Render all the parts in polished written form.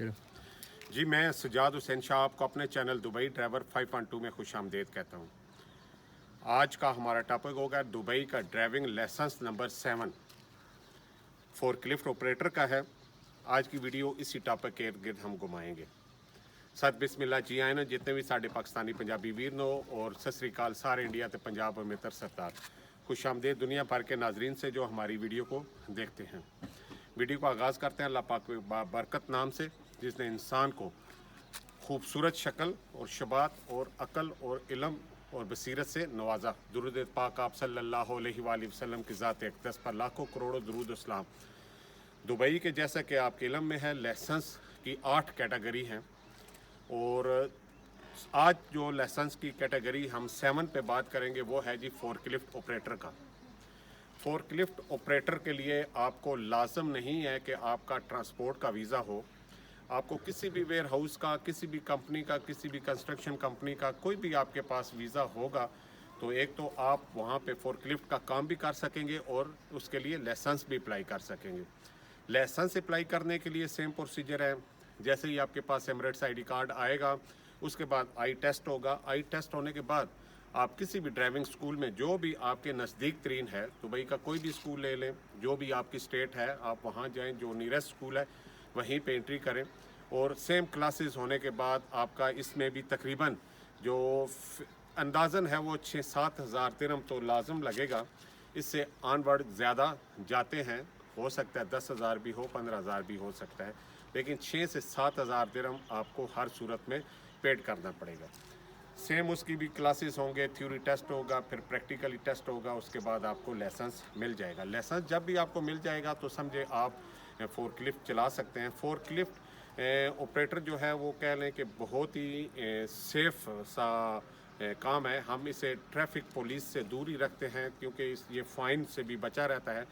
फिर जी, मैं सजाद हुसैन शाह आपको अपने चैनल दुबई ड्राइवर 512 में खुशामदीद कहता हूँ। आज का हमारा टॉपिक होगा दुबई का driving licence number 7 forklift operator का है। आज की वीडियो इसी टॉपिक के इर्द गिर्द हम घुमाएंगे। सत बिस्मिल्लाह जी आए ना जितने भी साढ़े पाकिस्तानी पंजाबी वीर नो और सत श्री अकाल सारे इंडिया ते पंजाब और मित्र सरदार खुशामदीद दुनिया भर के नाजरीन से जो हमारी वीडियो को देखते हैं। वीडियो का आगाज़ करते हैं अल्लाह पाक के बरकत नाम से, जिसने इंसान को खूबसूरत शक्ल और शबात और अकल और इल्म और बसीरत से नवाजा। दुरूद पाक आप सल्लल्लाहु अलैहि वसल्लम की ज़ात अक़दस पर लाखों करोड़ों दुरूद इस्लाम। दुबई के जैसा कि आपके इल्म में है, लाइसेंस की 8 कैटेगरी हैं और आज जो लाइसेंस की कैटेगरी हम 7 पे बात करेंगे वो है जी फोर्कलिफ्ट ऑपरेटर का। फोर्कलिफ्ट ऑपरेटर के लिए आपको लाजम नहीं है कि आपका ट्रांसपोर्ट का वीज़ा हो। आपको किसी भी वेयर हाउस का, किसी भी कंपनी का, किसी भी कंस्ट्रक्शन कंपनी का कोई भी आपके पास वीज़ा होगा तो एक तो आप वहाँ पे फोर्कलिफ्ट का काम भी कर सकेंगे और उसके लिए लाइसेंस भी अप्लाई कर सकेंगे। लाइसेंस अप्लाई करने के लिए सेम प्रोसीजर है। जैसे ही आपके पास एमरेट्स आईडी कार्ड आएगा, उसके बाद आई टेस्ट होगा। आई टेस्ट होने के बाद आप किसी भी ड्राइविंग स्कूल में जो भी आपके नज़दीक तरीन है, दुबई का कोई भी स्कूल ले लें, जो भी आपकी स्टेट है आप वहाँ जाएं, जो नियरेस्ट स्कूल है वहीं पे एंट्री करें और सेम क्लासेस होने के बाद आपका इसमें भी तकरीबन जो अंदाज़न है वो 6-7 हज़ार दिरहम तो लाजम लगेगा। इससे ऑनवर्ड ज़्यादा जाते हैं, हो सकता है 10,000 भी हो, 15,000 भी हो सकता है, लेकिन 6 से 7 हज़ार दिरहम आपको हर सूरत में पेड करना पड़ेगा। सेम उसकी भी क्लासेस होंगे, थ्योरी टेस्ट होगा, फिर प्रैक्टिकली टेस्ट होगा, उसके बाद आपको लाइसेंस मिल जाएगा। लाइसेंस जब भी आपको मिल जाएगा तो समझे आप फोर्कलिफ्ट चला सकते हैं। फोर्कलिफ्ट ऑपरेटर जो है वो कह लें कि बहुत ही सेफ सा काम है। हम इसे ट्रैफिक पुलिस से दूर ही रखते हैं क्योंकि ये फ़ाइन से भी बचा रहता है।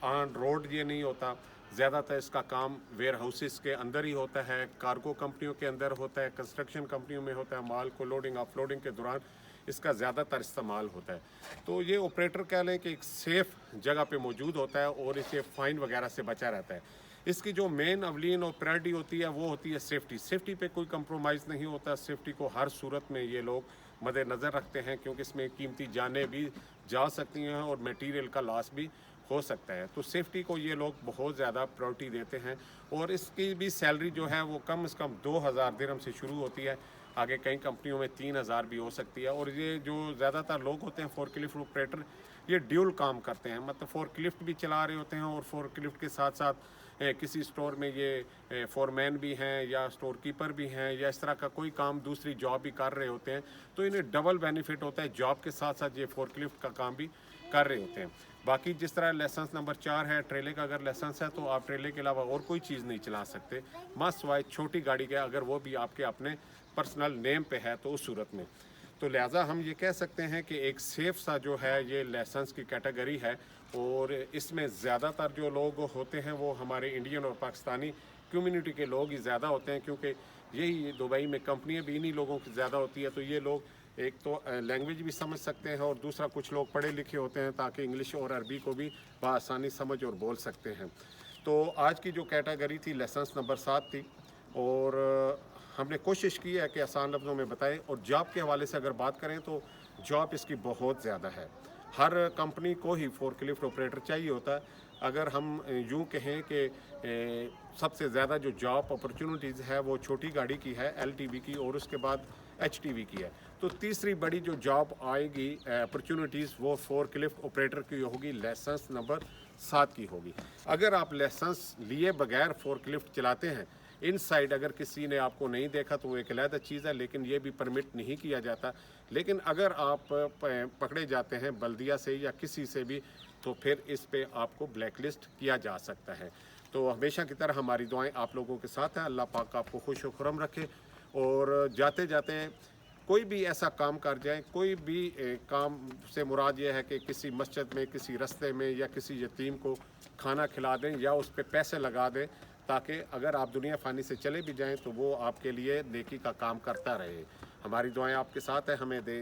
ऑन रोड ये नहीं होता। ज़्यादातर इसका काम वेयर हाउसेस के अंदर ही होता है, कार्गो कंपनियों के अंदर होता है, कंस्ट्रक्शन कंपनियों में होता है। माल को लोडिंग ऑफलोडिंग के दौरान इसका ज़्यादातर इस्तेमाल होता है। तो ये ऑपरेटर कह लें कि एक सेफ़ जगह पे मौजूद होता है और इसे फ़ाइन वगैरह से बचा रहता है। इसकी जो मेन अवलीन और प्रायोरिटी होती है वो होती है सेफ्टी। सेफ्टी पे कोई कंप्रोमाइज़ नहीं होता। सेफ्टी को हर सूरत में ये लोग मद्देनज़र रखते हैं क्योंकि इसमें कीमती जानें भी जा सकती हैं और मटेरियल का लॉस भी हो सकता है। तो सेफ्टी को ये लोग बहुत ज़्यादा प्रायोरिटी देते हैं और इसकी भी सैलरी जो है वो कम से कम 2,000 दिरहम से शुरू होती है। आगे कई कंपनियों में 3,000 भी हो सकती है। और ये जो ज़्यादातर लोग होते हैं फोर्कलिफ्ट ऑपरेटर, ये ड्यूल काम करते हैं, मतलब फोर्कलिफ्ट भी चला रहे होते हैं और फोर्कलिफ्ट के साथ साथ किसी स्टोर में ये फोरमैन भी हैं या स्टोर कीपर भी हैं या इस तरह का कोई काम दूसरी जॉब भी कर रहे होते हैं। तो इन्हें डबल बेनिफिट होता है, जॉब के साथ साथ ये फोर्कलिफ्ट का काम भी कर रहे होते हैं। बाकी जिस तरह लाइसेंस नंबर 4 है, ट्रेले का अगर लाइसेंस है तो आप ट्रेले के अलावा और कोई चीज़ नहीं चला सकते, मस्ट वाइज छोटी गाड़ी के, अगर वो भी आपके अपने पर्सनल नेम पे है तो उस सूरत में। तो लिहाजा हम ये कह सकते हैं कि एक सेफ सा जो है ये लाइसेंस की कैटेगरी है और इसमें ज़्यादातर जो लोग होते हैं वो हमारे इंडियन और पाकिस्तानी कम्युनिटी के लोग ही ज़्यादा होते हैं क्योंकि यही दुबई में कंपनियां भी इन्हीं लोगों की ज़्यादा होती है। तो ये लोग एक तो लैंग्वेज भी समझ सकते हैं और दूसरा कुछ लोग पढ़े लिखे होते हैं ताकि इंग्लिश और अरबी को भी बआसानी समझ और बोल सकते हैं। तो आज की जो कैटेगरी थी लाइसेंस नंबर 7 थी और हमने कोशिश की है कि आसान लफ्ज़ों में बताएं। और जॉब के हवाले से अगर बात करें तो जॉब इसकी बहुत ज़्यादा है। हर कंपनी को ही फोर्कलिफ्ट ऑपरेटर चाहिए होता है। अगर हम यूँ कहें कि सबसे ज़्यादा जो जॉब अपॉर्चुनिटीज़ है वो छोटी गाड़ी की है, एलटीवी की, और उसके बाद एचटीवी की है। तो तीसरी बड़ी जो जॉब आएगी अपॉर्चुनिटीज़ वो फोर्कलिफ्ट ऑपरेटर की होगी, लाइसेंस नंबर 7 की होगी। अगर आप लाइसेंस लिए बगैर फोर्कलिफ्ट चलाते हैं, इनसाइड अगर किसी ने आपको नहीं देखा तो वो एक अलग चीज़ है, लेकिन ये भी परमिट नहीं किया जाता। लेकिन अगर आप पकड़े जाते हैं बल्दिया से या किसी से भी तो फिर इस पे आपको ब्लैकलिस्ट किया जा सकता है। तो हमेशा की तरह हमारी दुआएं आप लोगों के साथ है। अल्लाह पाक आपको खुश व खुरम रखे और जाते जाते कोई भी ऐसा काम कर जाए, कोई भी काम से मुराद ये है कि किसी मस्जिद में, किसी रास्ते में या किसी यतीम को खाना खिला दें या उस पर पैसे लगा दें ताकि अगर आप दुनिया फ़ानी से चले भी जाएं तो वो आपके लिए नेकी का काम करता रहे। हमारी दुआएं आपके साथ है, हमें दें।